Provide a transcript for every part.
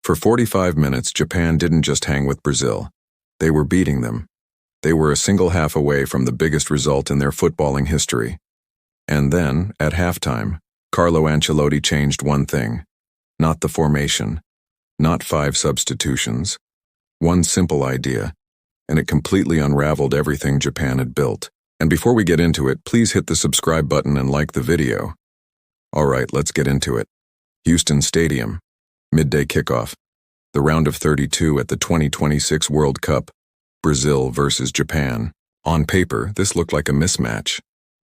For 45 minutes, Japan didn't just hang with Brazil. They were beating them. They were a single half away from the biggest result in their footballing history. And then, at halftime, Carlo Ancelotti changed one thing. Not the formation, not 5 substitutions. One simple idea, and it completely unraveled everything Japan had built. And before we get into it, please hit the subscribe button and like the video. Alright, let's get into it. Houston Stadium. Midday kickoff. The round of 32 at the 2026 World Cup. Brazil versus Japan. On paper, this looked like a mismatch.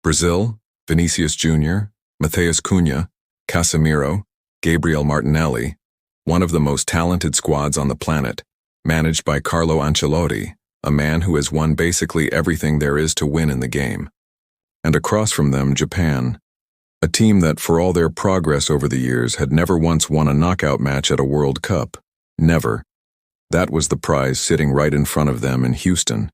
Brazil, Vinicius Jr., Matheus Cunha, Casemiro, Gabriel Martinelli, one of the most talented squads on the planet, managed by Carlo Ancelotti, a man who has won basically everything there is to win in the game. And across from them, Japan, a team that, for all their progress over the years, had never once won a knockout match at a World Cup. Never. That was the prize sitting right in front of them in Houston.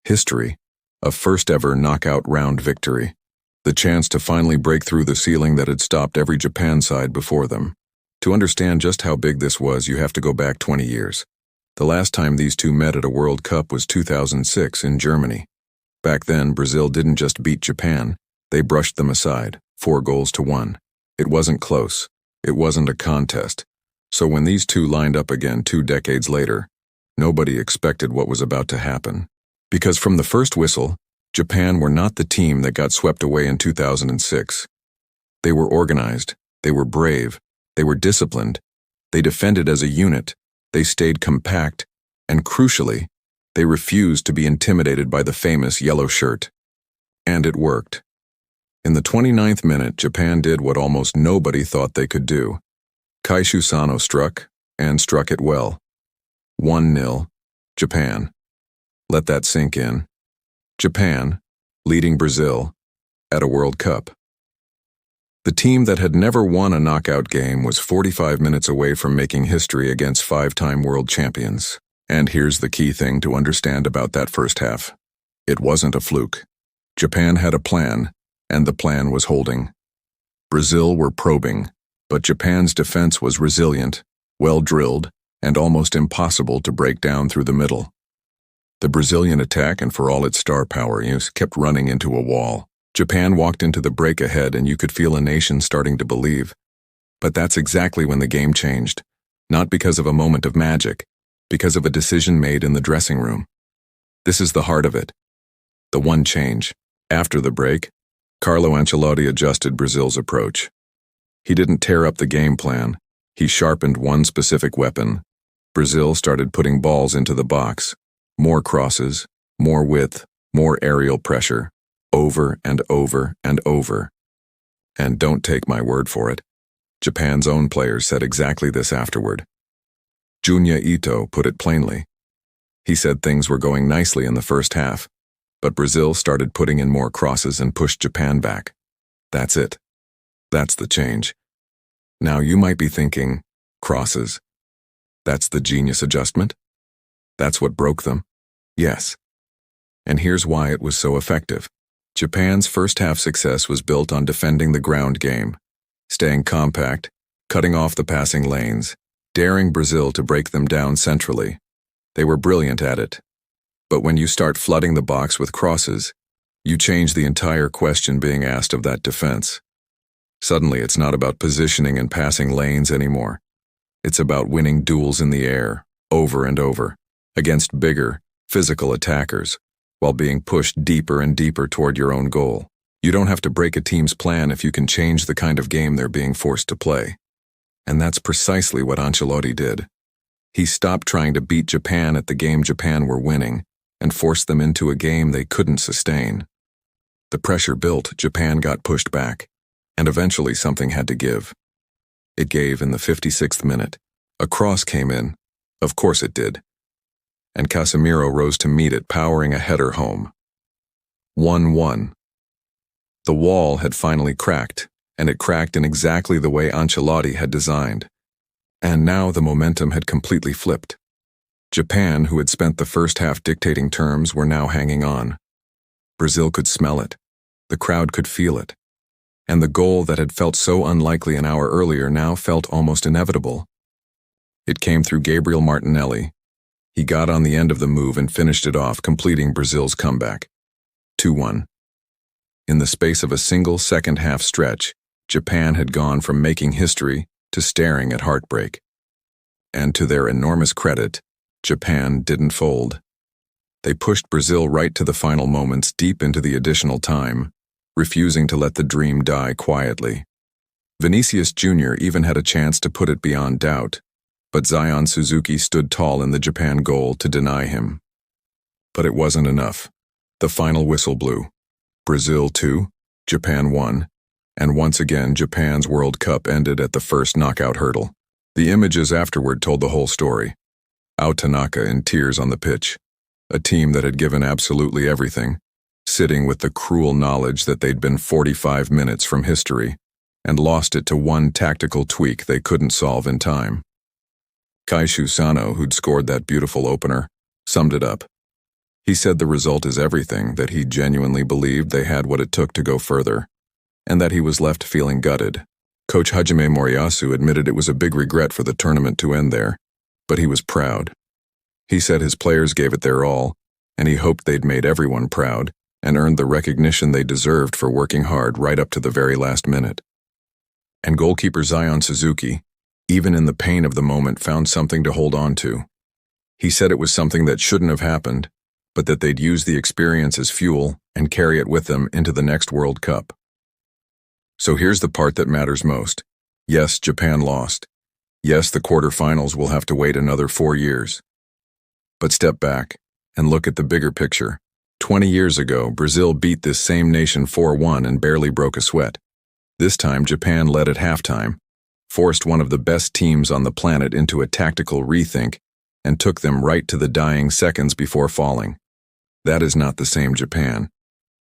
History. A first-ever knockout round victory. The chance to finally break through the ceiling that had stopped every Japan side before them. To understand just how big this was, you have to go back 20 years. The last time these two met at a World Cup was 2006 in Germany. Back then, Brazil didn't just beat Japan, they brushed them aside, 4-1. It wasn't close. It wasn't a contest. So when these two lined up again 2 decades later, nobody expected what was about to happen. Because from the first whistle, Japan were not the team that got swept away in 2006. They were organized, they were brave, they were disciplined, they defended as a unit, they stayed compact, and crucially, they refused to be intimidated by the famous yellow shirt. And it worked. In the 29th minute, Japan did what almost nobody thought they could do. Kaishu Sano struck, and struck it well. 1-0, Japan. Let that sink in. Japan, leading Brazil, at a World Cup. The team that had never won a knockout game was 45 minutes away from making history against 5-time world champions. And here's the key thing to understand about that first half. It wasn't a fluke. Japan had a plan, and the plan was holding. Brazil were probing, but Japan's defense was resilient, well-drilled, and almost impossible to break down through the middle. The Brazilian attack, and for all its star power, kept running into a wall. Japan walked into the break ahead, and you could feel a nation starting to believe. But that's exactly when the game changed. Not because of a moment of magic, because of a decision made in the dressing room. This is the heart of it. The one change. After the break, Carlo Ancelotti adjusted Brazil's approach. He didn't tear up the game plan. He sharpened one specific weapon. Brazil started putting balls into the box. More crosses, more width, more aerial pressure. Over and over and over. And don't take my word for it. Japan's own players said exactly this afterward. Junya Ito put it plainly. He said things were going nicely in the first half, but Brazil started putting in more crosses and pushed Japan back. That's it. That's the change. Now you might be thinking, crosses. That's the genius adjustment? That's what broke them? Yes. And here's why it was so effective. Japan's first half success was built on defending the ground game, staying compact, cutting off the passing lanes, daring Brazil to break them down centrally. They were brilliant at it. But when you start flooding the box with crosses, you change the entire question being asked of that defense. Suddenly, it's not about positioning and passing lanes anymore. It's about winning duels in the air, over and over, against bigger, physical attackers, while being pushed deeper and deeper toward your own goal. You don't have to break a team's plan if you can change the kind of game they're being forced to play. And that's precisely what Ancelotti did. He stopped trying to beat Japan at the game Japan were winning, and forced them into a game they couldn't sustain. The pressure built, Japan got pushed back. And eventually something had to give. It gave in the 56th minute. A cross came in. Of course it did. And Casemiro rose to meet it, powering a header home. 1-1. The wall had finally cracked, and it cracked in exactly the way Ancelotti had designed. And now the momentum had completely flipped. Japan, who had spent the first half dictating terms, were now hanging on. Brazil could smell it. The crowd could feel it. And the goal that had felt so unlikely an hour earlier now felt almost inevitable. It came through Gabriel Martinelli. He got on the end of the move and finished it off, completing Brazil's comeback. 2-1. In the space of a single second-half stretch, Japan had gone from making history to staring at heartbreak. And to their enormous credit, Japan didn't fold. They pushed Brazil right to the final moments, deep into the additional time, refusing to let the dream die quietly. Vinicius Jr. even had a chance to put it beyond doubt, but Zion Suzuki stood tall in the Japan goal to deny him. But it wasn't enough. The final whistle blew. Brazil 2, Japan 1, and once again Japan's World Cup ended at the first knockout hurdle. The images afterward told the whole story. Ao Tanaka in tears on the pitch, a team that had given absolutely everything, sitting with the cruel knowledge that they'd been 45 minutes from history and lost it to one tactical tweak they couldn't solve in time. Kaishu Sano, who'd scored that beautiful opener, summed it up. He said the result is everything, that he genuinely believed they had what it took to go further, and that he was left feeling gutted. Coach Hajime Moriyasu admitted it was a big regret for the tournament to end there, but he was proud. He said his players gave it their all, and he hoped they'd made everyone proud and earned the recognition they deserved for working hard right up to the very last minute. And goalkeeper Zion Suzuki, even in the pain of the moment, found something to hold on to. He said it was something that shouldn't have happened, but that they'd use the experience as fuel and carry it with them into the next World Cup. So here's the part that matters most. Yes, Japan lost. Yes, the quarterfinals will have to wait another 4 years. But step back and look at the bigger picture. 20 years ago, Brazil beat this same nation 4-1 and barely broke a sweat. This time, Japan led at halftime, forced one of the best teams on the planet into a tactical rethink, and took them right to the dying seconds before falling. That is not the same Japan.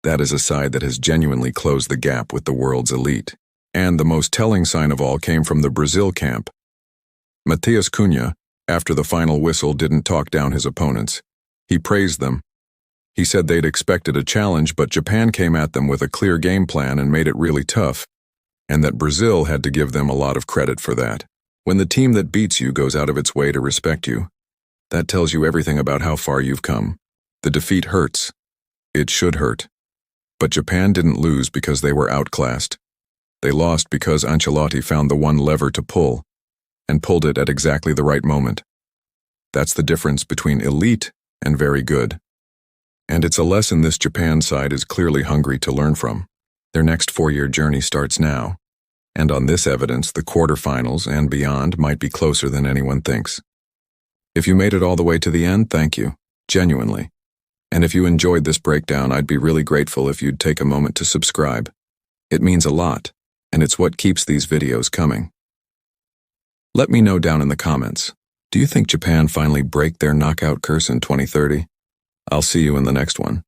That is a side that has genuinely closed the gap with the world's elite. And the most telling sign of all came from the Brazil camp. Matheus Cunha, after the final whistle, didn't talk down his opponents. He praised them. He said they'd expected a challenge, but Japan came at them with a clear game plan and made it really tough, and that Brazil had to give them a lot of credit for that. When the team that beats you goes out of its way to respect you, that tells you everything about how far you've come. The defeat hurts. It should hurt. But Japan didn't lose because they were outclassed. They lost because Ancelotti found the one lever to pull, and pulled it at exactly the right moment. That's the difference between elite and very good. And it's a lesson this Japan side is clearly hungry to learn from. Their next 4-year journey starts now, and on this evidence, the quarterfinals and beyond might be closer than anyone thinks. If you made it all the way to the end, thank you, genuinely. And if you enjoyed this breakdown, I'd be really grateful if you'd take a moment to subscribe. It means a lot, and it's what keeps these videos coming. Let me know down in the comments, do you think Japan finally break their knockout curse in 2030? I'll see you in the next one.